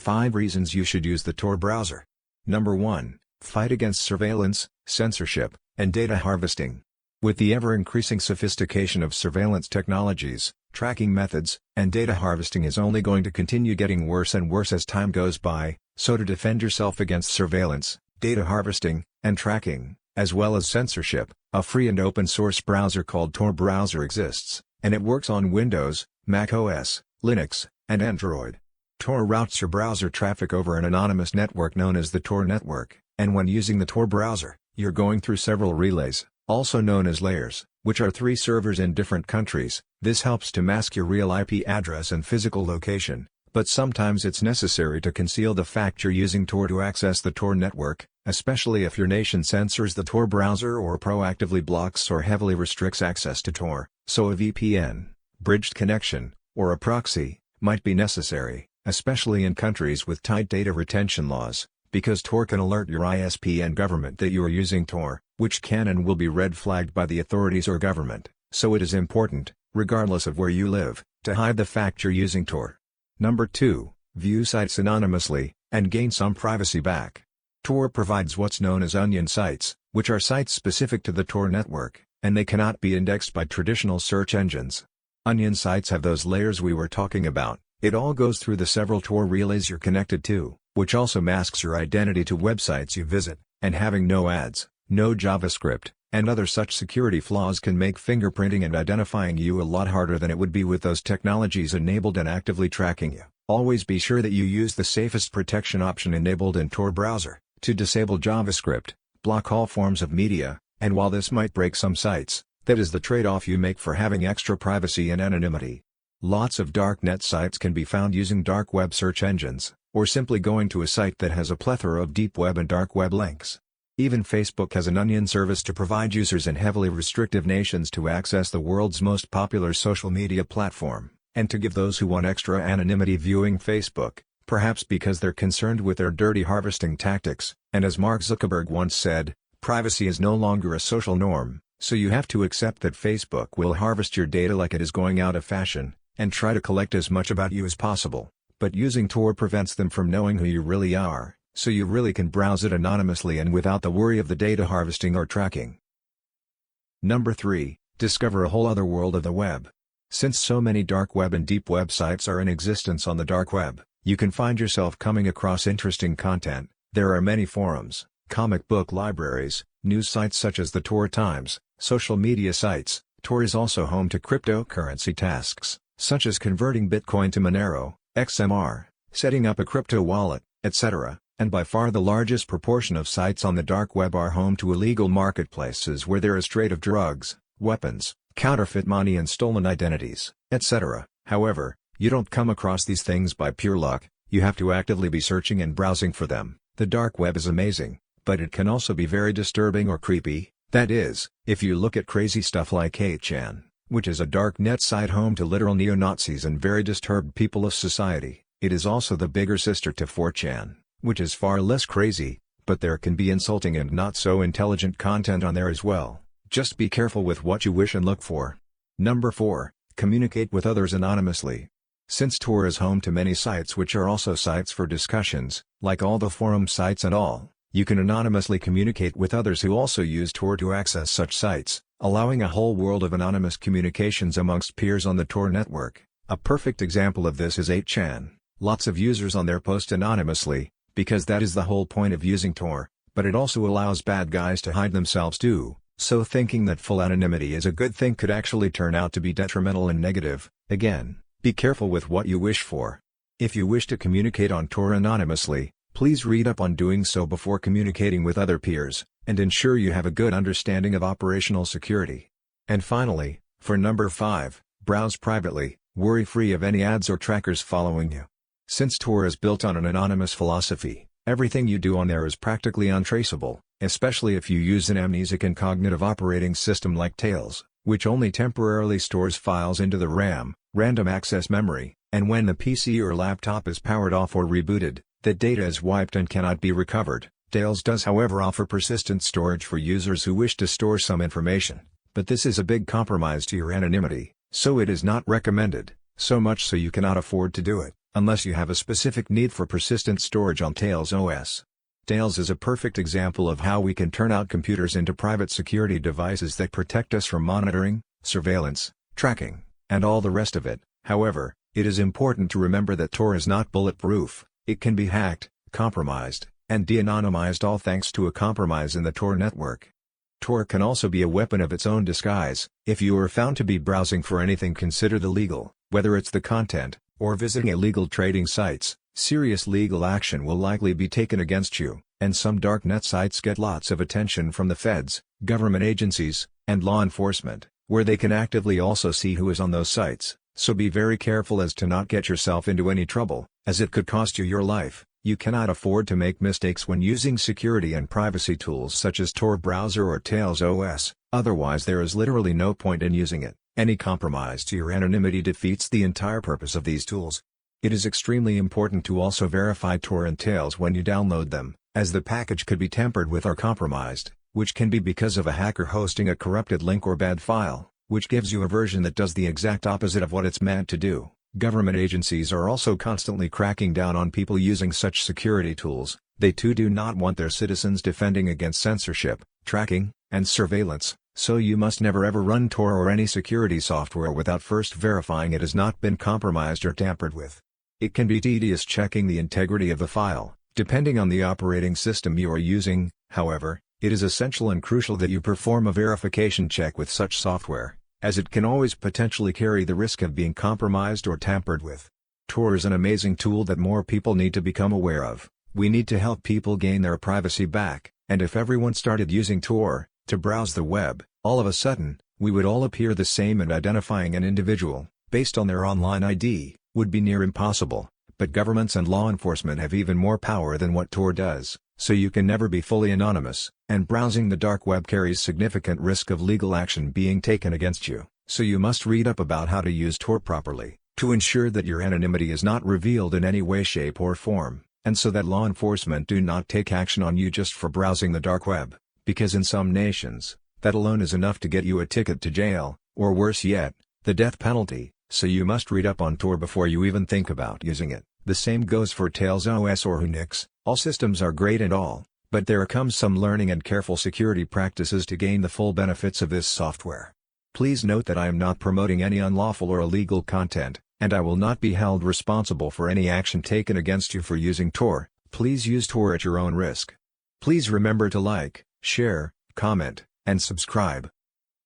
5 reasons you should use the Tor browser. Number 1. Fight against surveillance, censorship, and data harvesting. With the ever-increasing sophistication of surveillance technologies, tracking methods, and data harvesting is only going to continue getting worse and worse as time goes by, so to defend yourself against surveillance, data harvesting, and tracking, as well as censorship, a free and open-source browser called Tor Browser exists, and it works on Windows, Mac OS, Linux, and Android. Tor routes your browser traffic over an anonymous network known as the Tor network, and when using the Tor browser, you're going through several relays, also known as layers, which are 3 servers in different countries. This helps to mask your real IP address and physical location, but sometimes it's necessary to conceal the fact you're using Tor to access the Tor network, especially if your nation censors the Tor browser or proactively blocks or heavily restricts access to Tor, so a VPN, bridged connection, or a proxy, might be necessary, especially in countries with tight data retention laws, because Tor can alert your ISP and government that you are using Tor, which can and will be red flagged by the authorities or government, so it is important, regardless of where you live, to hide the fact you're using Tor. Number 2. View sites anonymously, and gain some privacy back. Tor provides what's known as onion sites, which are sites specific to the Tor network, and they cannot be indexed by traditional search engines. Onion sites have those layers we were talking about. It all goes through the several Tor relays you're connected to, which also masks your identity to websites you visit, and having no ads, no JavaScript, and other such security flaws can make fingerprinting and identifying you a lot harder than it would be with those technologies enabled and actively tracking you. Always be sure that you use the safest protection option enabled in Tor browser, to disable JavaScript, block all forms of media, and while this might break some sites, that is the trade-off you make for having extra privacy and anonymity. Lots of darknet sites can be found using dark web search engines, or simply going to a site that has a plethora of deep web and dark web links. Even Facebook has an onion service to provide users in heavily restrictive nations to access the world's most popular social media platform, and to give those who want extra anonymity viewing Facebook, perhaps because they're concerned with their dirty harvesting tactics, and as Mark Zuckerberg once said, privacy is no longer a social norm, so you have to accept that Facebook will harvest your data like it is going out of fashion, and try to collect as much about you as possible, but using Tor prevents them from knowing who you really are, so you really can browse it anonymously and without the worry of the data harvesting or tracking. Number 3. Discover a whole other world of the web. Since so many dark web and deep web sites are in existence on the dark web, you can find yourself coming across interesting content. There are many forums, comic book libraries, news sites such as the Tor Times, social media sites. Tor is also home to cryptocurrency tasks, such as converting Bitcoin to Monero, XMR, setting up a crypto wallet, etc., and by far the largest proportion of sites on the dark web are home to illegal marketplaces where there is trade of drugs, weapons, counterfeit money and stolen identities, etc. However, you don't come across these things by pure luck, you have to actively be searching and browsing for them. The dark web is amazing, but it can also be very disturbing or creepy. That is, if you look at crazy stuff like 8chan, which is a dark net site home to literal neo-Nazis and very disturbed people of society, it is also the bigger sister to 4chan, which is far less crazy, but there can be insulting and not so intelligent content on there as well. Just be careful with what you wish and look for. Number 4. Communicate with others anonymously. Since Tor is home to many sites which are also sites for discussions, like all the forum sites and all, you can anonymously communicate with others who also use Tor to access such sites, allowing a whole world of anonymous communications amongst peers on the Tor network. A perfect example of this is 8chan. Lots of users on there post anonymously, because that is the whole point of using Tor, but it also allows bad guys to hide themselves too, so thinking that full anonymity is a good thing could actually turn out to be detrimental and negative. Again, be careful with what you wish for. If you wish to communicate on Tor anonymously, please read up on doing so before communicating with other peers, and ensure you have a good understanding of operational security. And finally, for number 5, browse privately, worry-free of any ads or trackers following you. Since Tor is built on an anonymous philosophy, everything you do on there is practically untraceable, especially if you use an amnesic and cognitive operating system like Tails, which only temporarily stores files into the RAM, random access memory, and when the PC or laptop is powered off or rebooted, that data is wiped and cannot be recovered. Tails does however offer persistent storage for users who wish to store some information, but this is a big compromise to your anonymity, so it is not recommended, so much so you cannot afford to do it. unless you have a specific need for persistent storage on Tails OS. Tails is a perfect example of how we can turn out computers into private security devices that protect us from monitoring, surveillance, tracking, and all the rest of it. However, it is important to remember that Tor is not bulletproof. It can be hacked, compromised, and de-anonymized, all thanks to a compromise in the Tor network. Tor can also be a weapon of its own disguise. If you are found to be browsing for anything considered illegal, whether it's the content, or visiting illegal trading sites, serious legal action will likely be taken against you, and some darknet sites get lots of attention from the feds, government agencies, and law enforcement, where they can actively also see who is on those sites, so be very careful as to not get yourself into any trouble, as it could cost you your life. You cannot afford to make mistakes when using security and privacy tools such as Tor Browser or Tails OS, otherwise there is literally no point in using it. Any compromise to your anonymity defeats the entire purpose of these tools. It is extremely important to also verify Tor and Tails when you download them, as the package could be tampered with or compromised, which can be because of a hacker hosting a corrupted link or bad file, which gives you a version that does the exact opposite of what it's meant to do. Government agencies are also constantly cracking down on people using such security tools. They too do not want their citizens defending against censorship, tracking, and surveillance, so you must never ever run Tor or any security software without first verifying it has not been compromised or tampered with. It can be tedious checking the integrity of the file, depending on the operating system you are using. However, it is essential and crucial that you perform a verification check with such software, as it can always potentially carry the risk of being compromised or tampered with. Tor is an amazing tool that more people need to become aware of. We need to help people gain their privacy back, and if everyone started using Tor to browse the web, all of a sudden, we would all appear the same, and identifying an individual, based on their online ID, would be near impossible. But governments and law enforcement have even more power than what Tor does, so you can never be fully anonymous, and browsing the dark web carries significant risk of legal action being taken against you, so you must read up about how to use Tor properly, to ensure that your anonymity is not revealed in any way, shape or form, and so that law enforcement do not take action on you just for browsing the dark web, because in some nations, that alone is enough to get you a ticket to jail, or worse yet, the death penalty, so you must read up on Tor before you even think about using it. The same goes for Tails OS or Unix. All systems are great and all, but there comes some learning and careful security practices to gain the full benefits of this software. Please note that I am not promoting any unlawful or illegal content, and I will not be held responsible for any action taken against you for using Tor. Please use Tor at your own risk. Please remember to like, share, comment, and subscribe.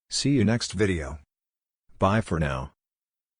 See you next video. Bye for now.